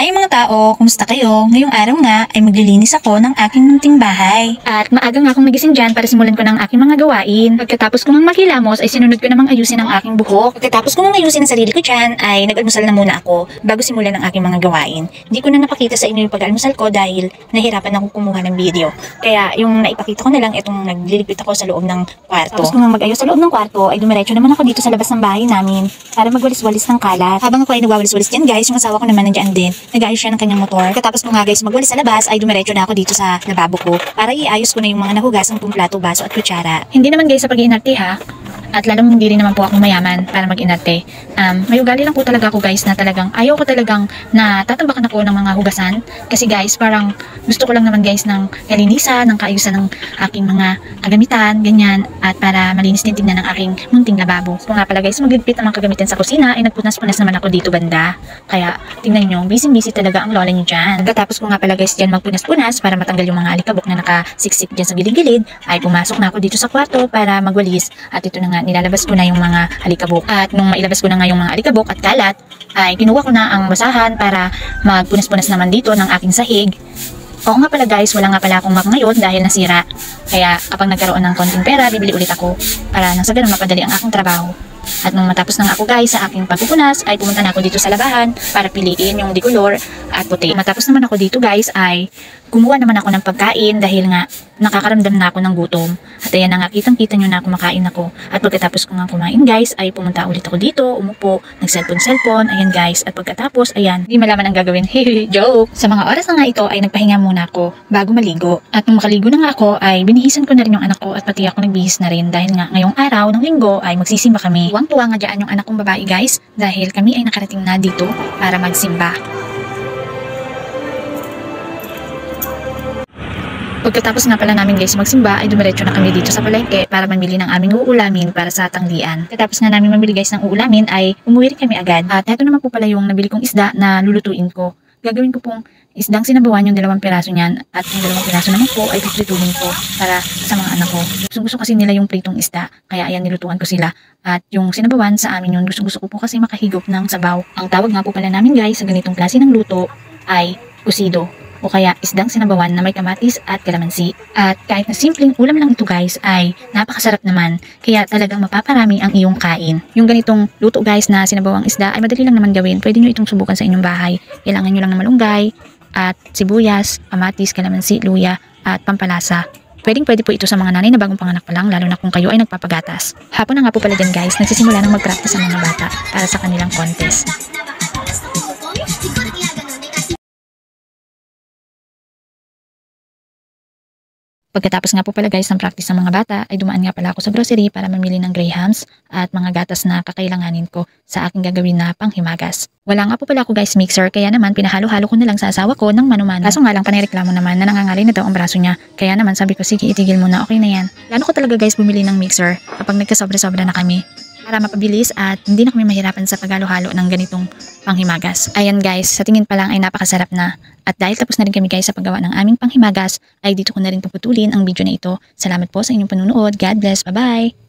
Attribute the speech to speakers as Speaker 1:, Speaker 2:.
Speaker 1: Hi mga tao, kumusta kayo? Ngayong araw nga ay maglilinis ako ng aking munting bahay. At maaga nga akong nagising dyan para simulan ko ng aking mga gawain. Pagkatapos ko ng maghilamos ay sinunod ko namang ayusin ang aking buhok. Pagkatapos ko ng ayusin ang sarili ko dyan ay nag-almusal na muna ako bago simulan ang aking mga gawain. Hindi ko na napakita sa inyo yung pag-almusal ko dahil nahirapan akong kumuha ng video. Kaya yung naipakita ko na lang itong nagliligpit ako sa loob ng kwarto. Tapos nung mag-ayos sa loob ng kwarto ay dumiretso naman ako dito sa labas ng bahay namin para magwalis-walis ng kalat. Habang ako ay nagwawalis-walis dyan guys, yung asawa ko naman nandiyan din. Nag-ayos siya ng kanyang motor. Katapos ko nga guys magwalis sa labas ay dumiretso na ako dito sa lababo ko para iayos ko na yung mga nahugasang plato, baso at kutsara. Hindi naman guys sa pag-iinarte ha. At lalong hindi rin naman po ako mayaman para mag-inarte. May ugali lang po talaga ako guys na talagang ayaw ko talagang na tatambakan ako ng mga hugasan. Kasi guys parang gusto ko lang naman guys ng kalinisan, ng kaayusan ng aking mga kagamitan, ganyan. At para malinis din tignan ng aking munting lababo. Kung nga pala guys magligpit ang mga kagamitan sa kusina ay nagpunas-punas naman ako dito banda. Kaya tingnan nyo, busy-busy talaga ang lola nyo dyan. Pagkatapos ko nga pala guys dyan magpunas-punas para matanggal yung mga alikabok na nakasiksik dyan sa gilid-gilid ay pumasok na ako dito sa kwarto para magwalis. At ito na nga nilalabas ko na yung mga alikabok. At nung mailabas ko na nga yung mga alikabok at kalat, ay kinuha ko na ang basahan para magpunas-punas naman dito ng aking sahig. Oo nga pala guys, wala nga pala akong map ngayon dahil nasira. Kaya kapag nagkaroon ng konting pera, bibili ulit ako para nang sa ganun mapadali ang aking trabaho. At nung matapos na nga ako guys sa aking pagpupunas, ay pumunta na ako dito sa labahan para piliin yung decolor at puti. Matapos naman ako dito guys ay gumawa naman ako ng pagkain dahil nga nakakaramdam na ako ng gutom. At ayan na nga, kitang-kita nyo na kumakain ako. At pagkatapos ko nga kumain guys, ay pumunta ulit ako dito, umupo, nag-cellphone, ayan guys. At pagkatapos, ayan, hindi malaman ang gagawin. Hehe, joke! Sa mga oras na nga ito ay nagpahinga muna ako bago maligo. At nung makaligo na nga ako ay binihisan ko na rin yung anak ko at pati ako nagbihis na rin dahil nga ngayong araw ng linggo ay magsisimba kami. Tuwang-tuwa nga dyan yung anak kong babae guys dahil kami ay nakarating na dito para magsimba. Pagkatapos nga pala namin guys magsimba ay dumiretso na kami dito sa palengke para mamili ng aming uulamin para sa tanghalian. Pagkatapos nga namin mamili guys ng uulamin ay umuwi rin kami agad. At ito naman po pala yung nabili kong isda na lulutuin ko. Gagawin ko pong isdang sinabawan yung 2 piraso niyan at yung 2 piraso naman po ay piprituhin ko para sa mga anak ko. Gusto kasi nila yung pritong isda kaya ayan nilutuan ko sila. At yung sinabawan sa amin yun gusto ko po kasi makahigop ng sabaw. Ang tawag nga po pala namin guys sa ganitong klase ng luto ay kusido o kaya isdang sinabawan na may kamatis at kalamansi. At kahit na simpleng ulam lang ito guys ay napakasarap naman. Kaya talagang mapaparami ang iyong kain. Yung ganitong luto guys na sinabawang isda ay madali lang naman gawin. Pwede nyo itong subukan sa inyong bahay. Kailangan nyo lang ng malunggay at sibuyas, kamatis, kalamansi, luya at pampalasa. Pwede po ito sa mga nanay na bagong panganak pa lang lalo na kung kayo ay nagpapagatas. Hapon na nga po pala dyan guys, nagsisimula ng mag-practice ang mga bata para sa kanilang contest. Pagkatapos nga po pala guys ng practice ng mga bata ay dumaan nga pala ako sa grocery para mamili ng grahams at mga gatas na kakailanganin ko sa aking gagawin na panghimagas. Wala nga po pala ako guys mixer kaya naman pinahalo-halo ko na lang sa asawa ko ng mano-mano. Kaso nga lang panireklamo naman na nangangalay na daw ang braso niya. Kaya naman sabi ko sige itigil muna, okay na yan. Plano ko talaga guys bumili ng mixer kapag nagkasobra-sobra na kami para mapabilis at hindi na kami mahirapan sa paghalo-halo ng ganitong panghimagas. Ayan guys, sa tingin pa lang ay napakasarap na. At dahil tapos na rin kami guys sa paggawa ng aming panghimagas, ay dito ko na rin puputulin ang video na ito. Salamat po sa inyong panunood. God bless. Bye-bye!